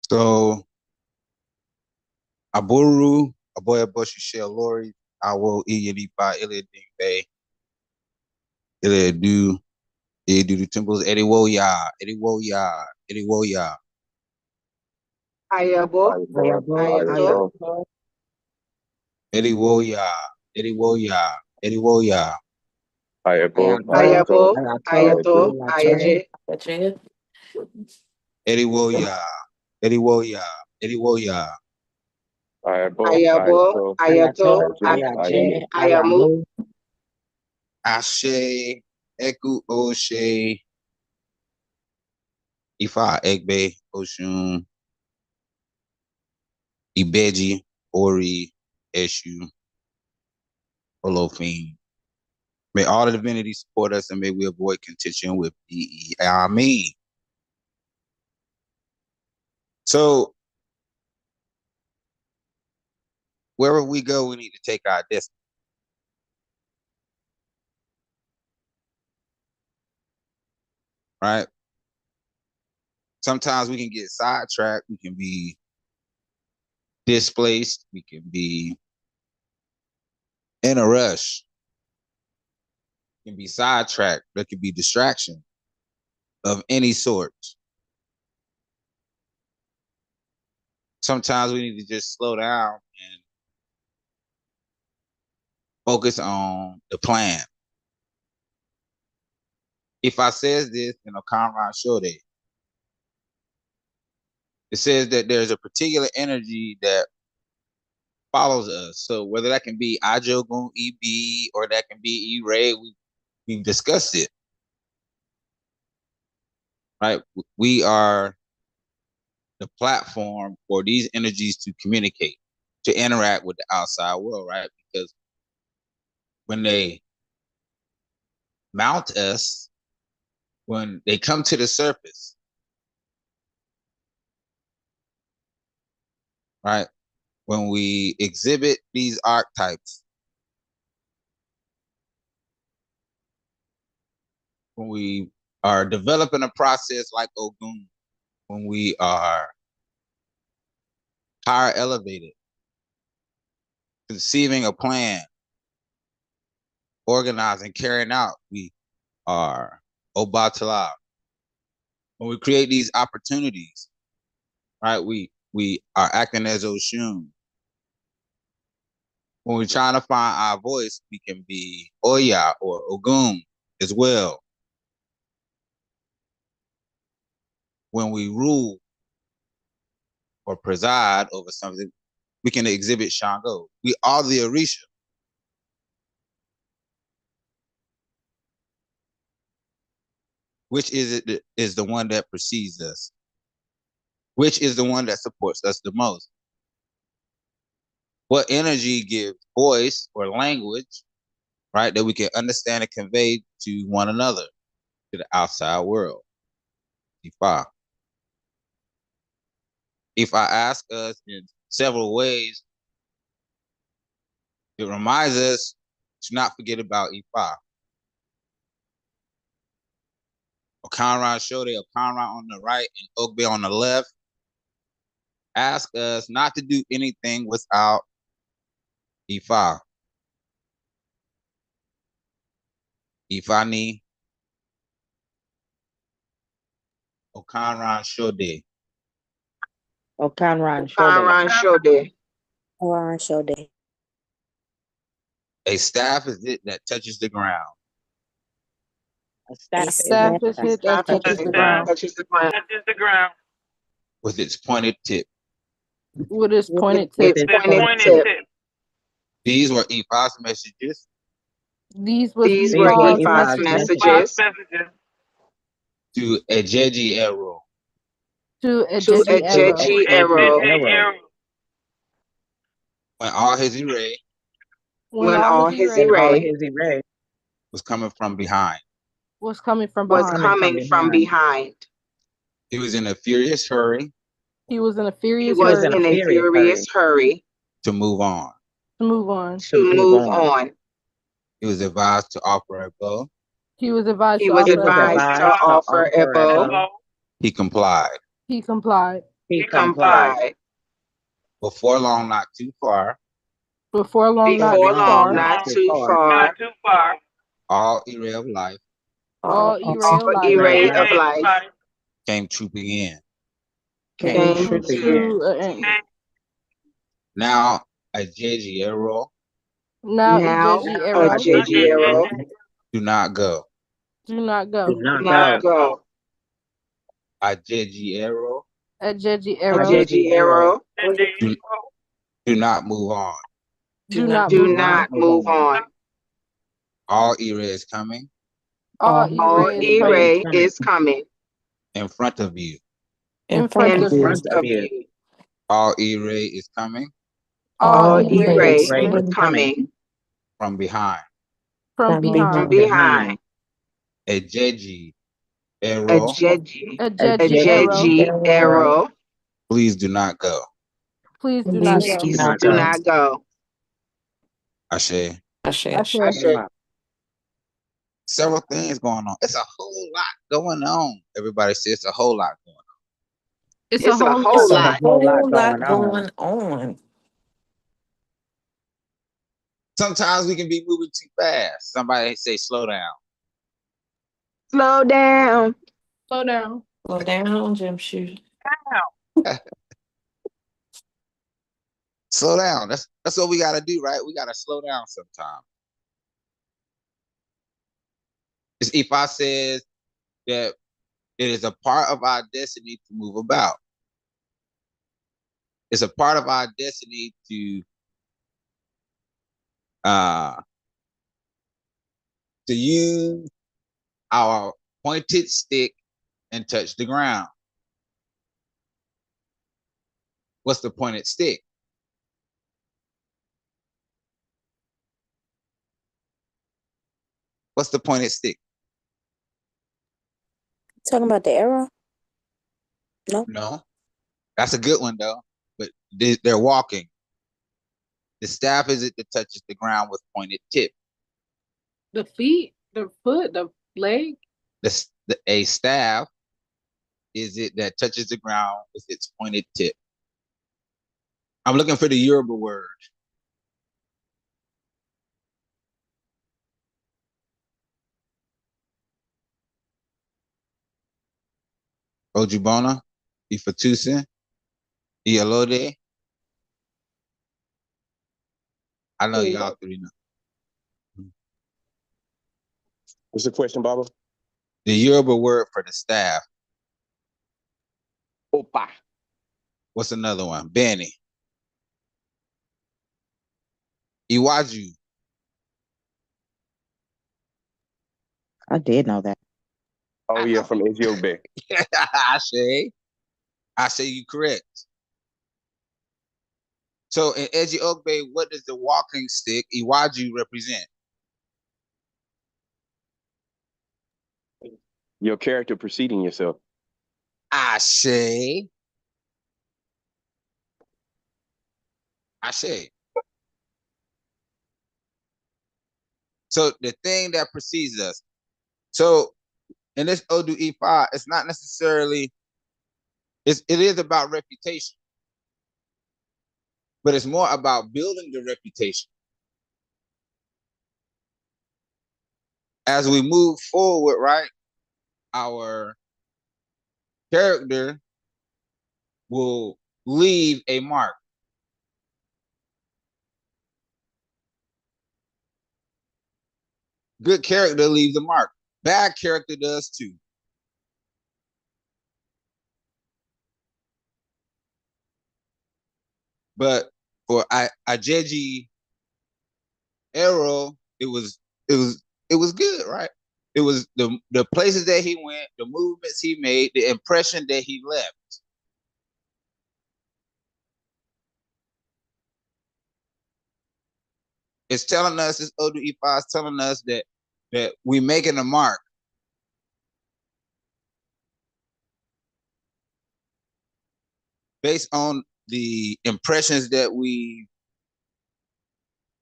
So Aburu, Aboya Boshi Shell Lori, Awo Iyanipa Iliding Bay, Ilidu, Ilidu the temples, Eddie Woya, Eddie Woya, Eddie Woya, Ayabo, Ayato, Eddie Woya, Eddie Woya, Eddie Woya, Ayabo, Ayato, Ayaje, Eddie Woya, Eddie Woya, Eddie Woya, Ayabo, Ayato, Ayaje, Ayamu, Ashe, Eku Oshe, Ifa Egbe, Oshun, Ibeji, Ori, Eshu, Olofin. May all the divinities support us and may we avoid contention with DE. Amen. So wherever we go, we need to take our destiny. Right? Sometimes we can get sidetracked, we can be displaced, we can be in a rush, we can be sidetracked, there could be distraction of any sort. Sometimes we need to just slow down and focus on the plan. If I says this in Okanran Sode, it says that there's a particular energy that follows us. So whether that can be Ajogun EB or that can be E-Ray, we've discussed it. Right? We are the platform for these energies to communicate, to interact with the outside world, right? Because when they mount us, when they come to the surface, right? When we exhibit these archetypes, when we are developing a process like Ogun, when we are higher elevated, conceiving a plan, organizing, carrying out, we are Obatala. When we create these opportunities, right? We are acting as Oshun. When we're trying to find our voice, we can be Oya or Ogun as well. When we rule or preside over something, we can exhibit Shango. We are the Orisha. Which is it is the one that precedes us? Which is the one that supports us the most? What energy gives voice or language, right, that we can understand and convey to one another, to the outside world? Ifa. If I ask us in several ways, it reminds us to not forget about Ifa. Okanran Sode, Okanran on the right, and Ogbe on the left. Ask us not to do anything without Ifa. Ifani, Okanran Sode. Okanran Shode. Shode. A staff is it that touches the ground. A staff is it that touches the ground. Touches the ground. With its pointed tip. With its pointed tip. These were Ifa's messages. These were Ifa's messages. To Ejeji Ero. To Ejeji Ero. When all his array When all his array was coming from behind. Was coming from behind. He was in a furious hurry. He was in a furious hurry to move on. To move on. He was advised to offer a bow. He was advised to offer a bow. He complied. he complied. Before long, not too far. Before long, not Before too long, far. not too far. All array of life All array All of life array of life came trooping in. came to to an end. Now, a Jejiero, Now, now Ijeji a Ero, Jejiero. do not go. do not go. Do not go. A Jejiero, A Jeji A Ero, Jejiero. do, do not move on. do not Do move on. not move on. All array is coming All All array is coming array is coming in front of you. in front in of you. front of you. All array is coming All All array is array coming is coming from behind. from from behind. behind. A Jeji A arrow, Jeji. A A Jeji Ero, Jeji arrow. please do not go. please do not go. Please do not go. Ashe. Ashe. Several things going on. It's a whole lot going on. Everybody says it's a whole lot going on. It's It's a whole lot. Going on. Sometimes we can be moving too fast. Somebody say slow down. Slow down. Slow down. Slow down, Jim Shoe. Slow down. That's what we gotta do, right? We gotta slow down sometimes. It's Ifa says that it is a part of our destiny to move about. It's a part of our destiny to use our pointed stick and touch the ground. What's the pointed stick? What's the pointed stick? Talking about the arrow? No. That's a good one though. But they're walking. The staff is it that touches the ground with pointed tip. The feet, the foot, the leg. A staff is it that touches the ground with its pointed tip. I'm looking for the Yoruba word. Ojubona, Ifatusin, Ialode. I know y'all three know. What's the question, Baba? The Yoruba word for the staff. Opa. What's another one? Benny. Iwaju. I did know that. Oh yeah, from Eziobe. I say you correct. So in Eziobe, what does the walking stick Iwaju represent? Your character preceding yourself. I say. So the thing that precedes us. So in this Odu E5, it's not necessarily, it is about reputation, but it's more about building the reputation. As we move forward, right, our character will leave a mark. Good character leaves a mark. Bad character does too. But for Ajeji Arrow, it was good, right? It was the places that he went, the movements he made, the impression that he left. It's telling us, this Odu Ifa is telling us that we making a mark. Based on the impressions that we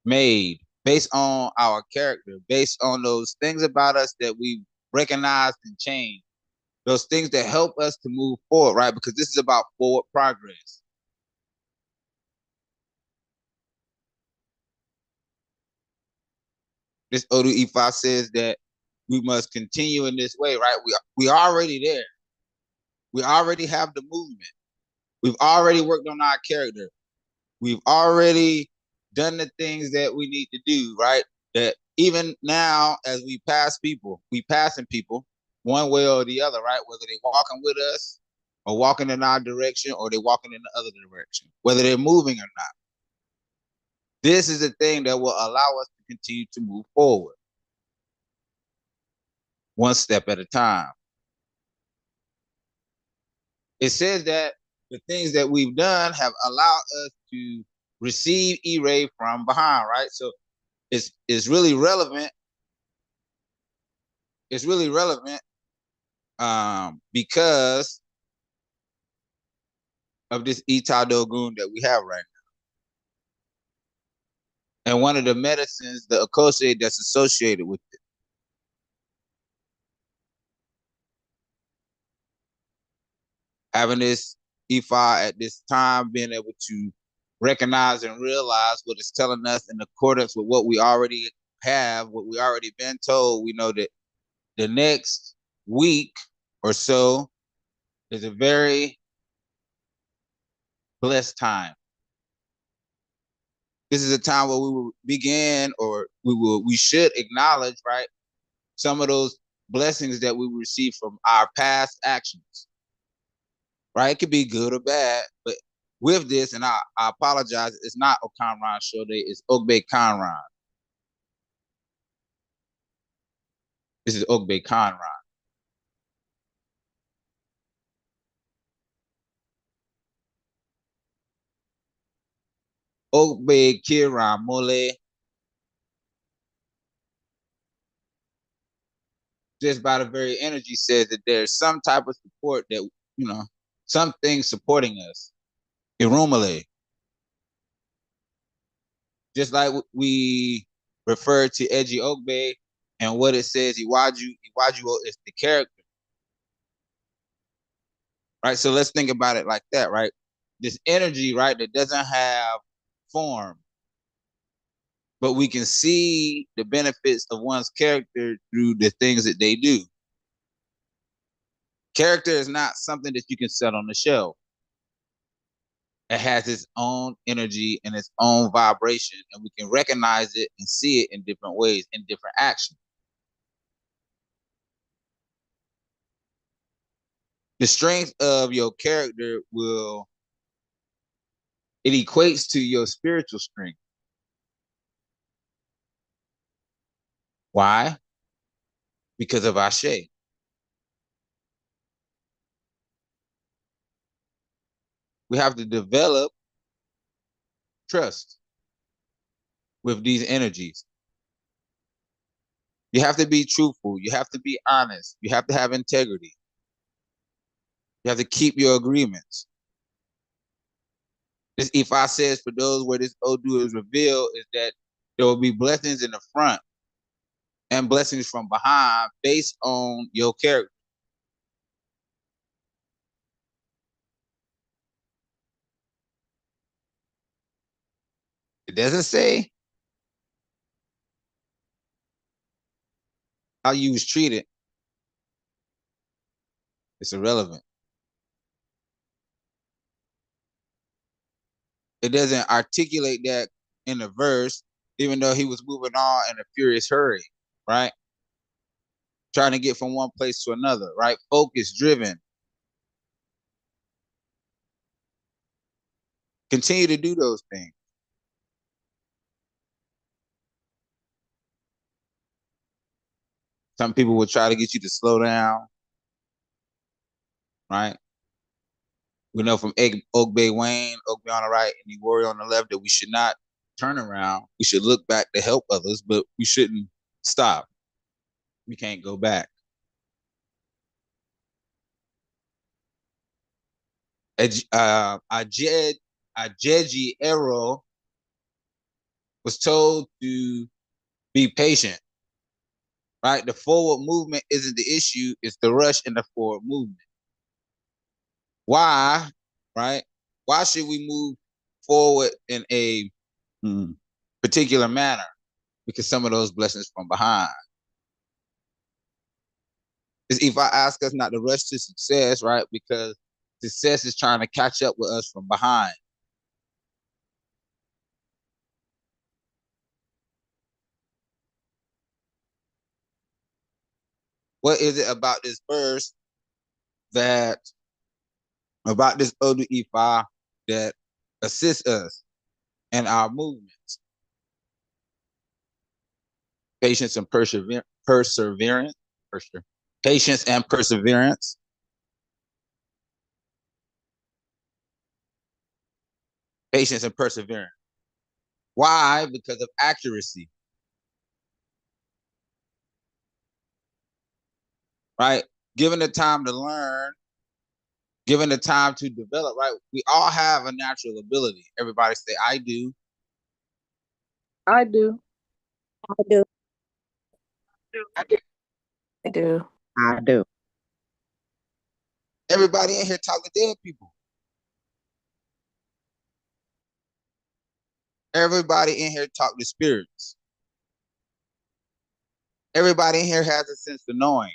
made, based on our character, based on those things about us that we recognized and changed. those things that help us to move forward, right? Because this is about forward progress. This Odu Ifa says that we must continue in this way, right? We already there. We already have the movement. We've already worked on our character. We've already done the things that we need to do, right? That even now, as we passing people one way or the other, right? Whether they're walking with us or walking in our direction or they're walking in the other direction, whether they're moving or not. This is the thing that will allow us to continue to move forward, one step at a time. It says that the things that we've done have allowed us to receive E-ray from behind, right? So it's really relevant. It's really relevant because of this Ita Dogun that we have right now. And one of the medicines, the Okose that's associated with it. Having this Ifa at this time, being able to recognize and realize what it's telling us in accordance with what we already have, what we already been told. We know that the next week or so is a very blessed time. This is a time where we will begin, or we should acknowledge, right, some of those blessings that we receive from our past actions. Right? It could be good or bad, but with this, and I apologize, it's not Okanran Sode, it's Ogbe Kanran. This is Ogbe Kanran. Ogbe Kiran Mole. Just by the very energy says that there's some type of support that, something supporting us. Irumale. Just like we refer to Eji Ogbe and what it says, Iwaju is the character. Right? So let's think about it like that, right? This energy, right, that doesn't have form, but we can see the benefits of one's character through the things that they do. Character is not something that you can set on the shelf. It has its own energy and its own vibration, and we can recognize it and see it in different ways, in different actions. The strength of your character it equates to your spiritual strength. Why? Because of Ashe. We have to develop trust with these energies. You have to be truthful. You have to be honest. You have to have integrity. You have to keep your agreements. This Ifa says for those where this Odu is revealed is that there will be blessings in the front and blessings from behind based on your character. It doesn't say how you was treated. It's irrelevant. It doesn't articulate that in the verse, even though he was moving on in a furious hurry, right? Trying to get from one place to another, right? Focus driven. Continue to do those things. Some people will try to get you to slow down, right? We know from Ogbe Wayne, Ogbe on the right, and the warrior on the left that we should not turn around. We should look back to help others, but we shouldn't stop. We can't go back. Ajeji Ero was told to be patient. right? The forward movement isn't the issue, it's the rush in the forward movement. Why, right? Why should we move forward in a particular manner? Because some of those blessings from behind. If I ask us not to rush to success, right? Because success is trying to catch up with us from behind. What is it about this verse about this Odu Ifa that assists us in our movements? Patience and perseverance. Patience and perseverance. Patience and perseverance. Why? Because of accuracy. Right? Given the time to learn, given the time to develop, right? We all have a natural ability. Everybody say, I do. I do. I do. I do. I do. I do. Everybody in here talk to dead people. Everybody in here talk to spirits. Everybody in here has a sense of knowing.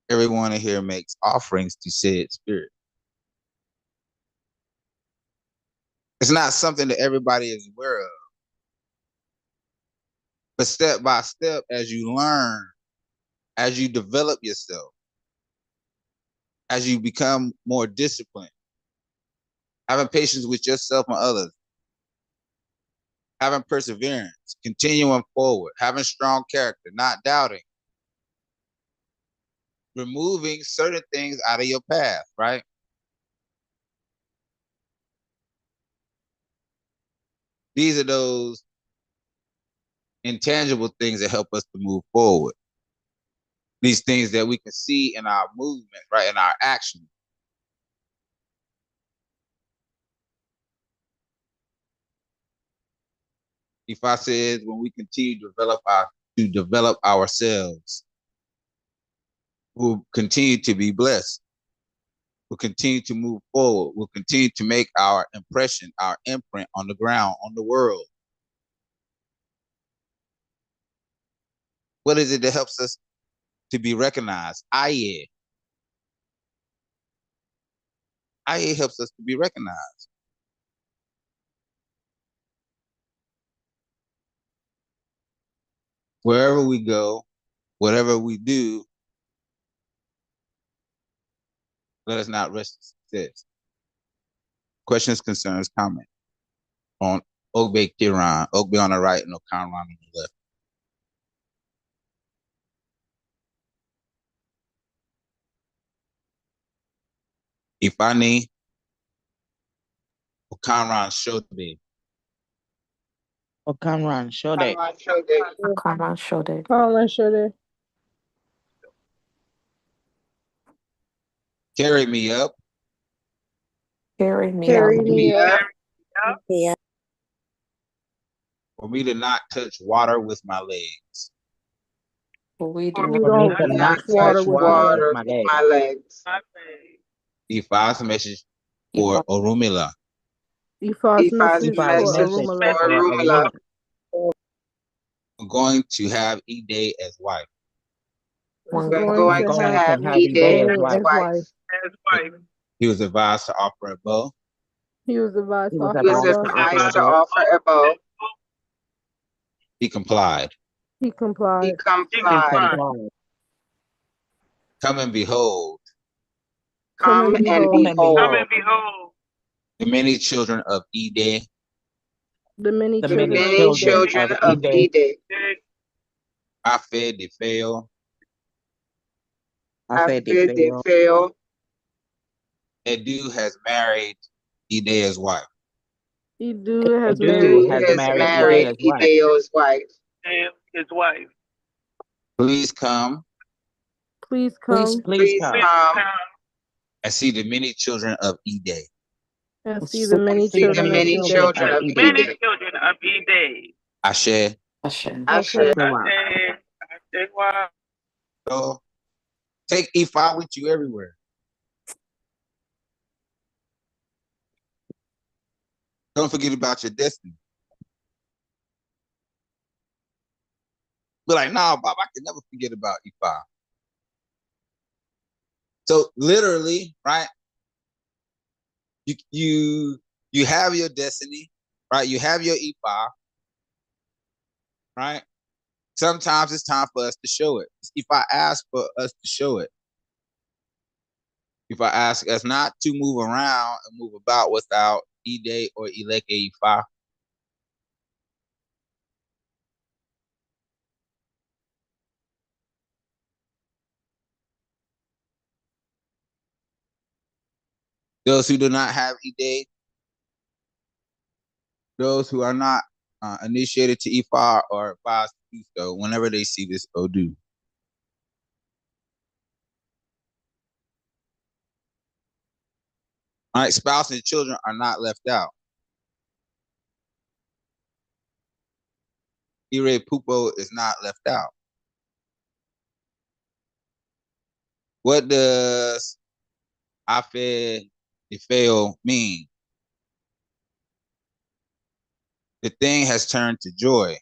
Everyone in here makes offerings to said spirit. It's not something that everybody is aware of. But step by step, as you learn, as you develop yourself, as you become more disciplined, having patience with yourself and others, having perseverance, continuing forward, having strong character, not doubting, removing certain things out of your path, right? These are those intangible things that help us to move forward. These things that we can see in our movement, right, in our action. If I said when we continue to develop ourselves, we'll continue to be blessed. We'll continue to move forward. We'll continue to make our impression, our imprint on the ground, on the world. What is it that helps us to be recognized? Aye. Aye helps us to be recognized. Wherever we go, whatever we do, let us not rest in success. Questions, concerns, comment on Ogbe Kiran, Ogbe on the right and Okanran on the left. Ifani, Okanran Sode. Okanran, Sode. Come on, show that. Okanran Sode. Carry me up. Carry me Carry up. me up. Yeah. For me to not touch water with my legs. We do We not For me don't to not touch water touch with water with our my with legs. my legs. Ifa's message for Orumila. Ifa's Ifa's message Ifa's for message message Arumala. for for Arumala. Arumala. I'm going to have Ide as wife. Is We're going I'm going to to going have to have have Ide Ide as Ide as wife. as wife. wife. He was advised to offer a bow. He was advised He to was He offer was a advised to bow. offer a advised to bow. offer a bow. He complied. He He complied. He complied. complied. Come and behold Come Come and and Come behold and behold behold the many children of Ide. the many the the many children of many Ede. children children of of Ide. Ede. Afe Defeo, After they Fail. fail, Edu has married Ide as wife. Edu has Edu married Edu has has Ede as married wife. Ide married as wife. Ideo's wife. Please come Please please come Please Please come come and see the many children of Ide. And see the many See the children of many Eden. children of Many Eden. children of Eden. Ashe. Hashem. Ashe. Ashe. Ashe. Wow. So take Ifa with you everywhere. Don't forget about your destiny. Be like, nah, Bob, I can never forget about Ifa. So literally, right? You have your destiny, right? You have your Ifa, right? Sometimes it's time for us to show it. If I ask for us to show it, if I ask us not to move around and move about without Ide or Ileke Ifa, those who do not have Ide, those who are not initiated to Ifa are advised to do so whenever they see this Odu. All right, spouse and children are not left out. Ire Pupo is not left out. What does Afe Ifeo mean? The thing has turned to joy.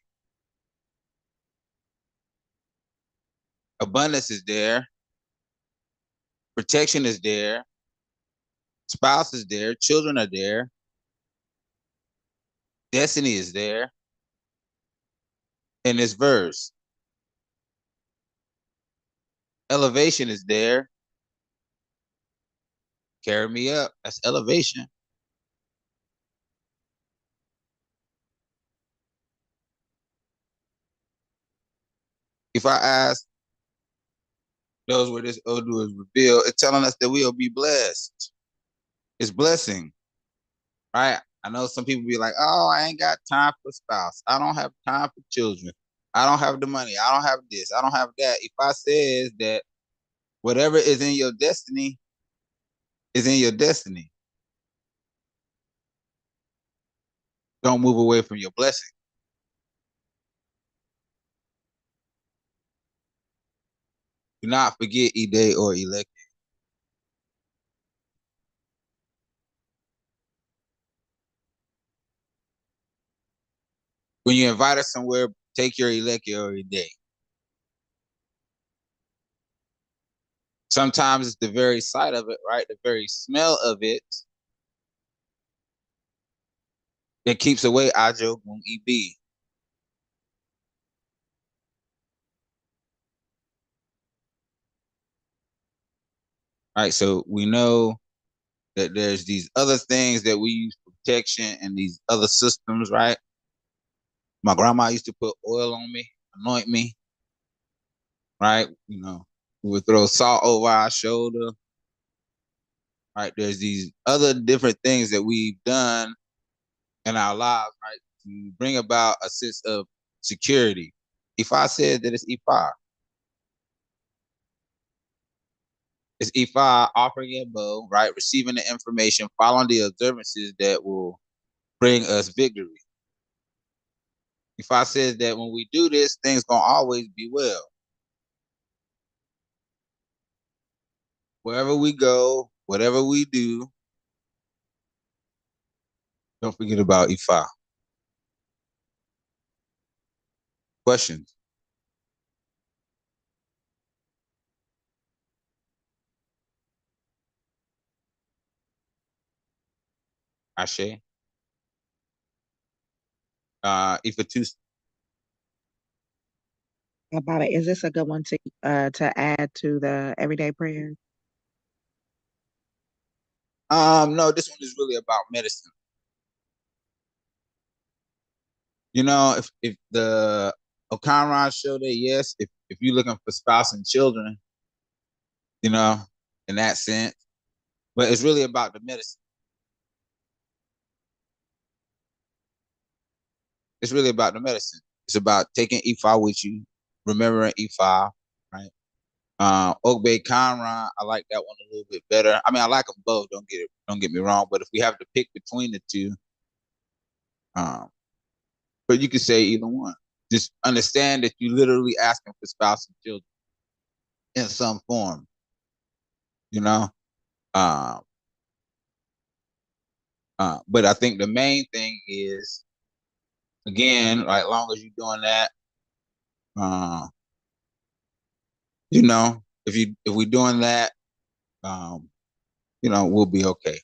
Abundance is there. Protection is there. Spouse is there. Children are there. Destiny is there. In this verse, elevation is there. Carry me up. That's elevation. If I ask, those where this Odu is revealed, it's telling us that we'll be blessed. It's blessing, right? I know some people be like, oh, I ain't got time for spouse. I don't have time for children. I don't have the money. I don't have this. I don't have that. If I says that whatever is in your destiny is in your destiny, don't move away from your blessing. Do not forget Ide or Elect. When you invite us somewhere, take your Elect or Ide. Sometimes it's the very sight of it, right? The very smell of it that keeps away Ajo Gum EB. Right. So we know that there's these other things that we use for protection and these other systems, right? My grandma used to put oil on me, anoint me, right? You know, we would throw salt over our shoulder. Right. There's these other different things that we've done in our lives, right, to bring about a sense of security. If I said that it's Ifa, it's Ifa offering a bow, right, receiving the information, following the observances that will bring us victory. If I said that when we do this, things gonna always be well. Wherever we go, whatever we do, don't forget about Ifa. Questions? Ashe? Ifa two. Baba, is this a good one to add to the everyday prayers? No, this one is really about medicine. You know, if the Okanran showed that, yes, if you're looking for spouse and children, you know, in that sense, but it's really about the medicine. It's really about the medicine. It's about taking E5 with you, remembering E5, right? Okanran, I like that one a little bit better. I mean, I like them both. Don't get me wrong. But if we have to pick between the two, but you could say either one. Just understand that you literally asking for spouse and children in some form. You know. Um, but I think the main thing is, again, like long as you're doing that, uh, if we're doing that, we'll be okay.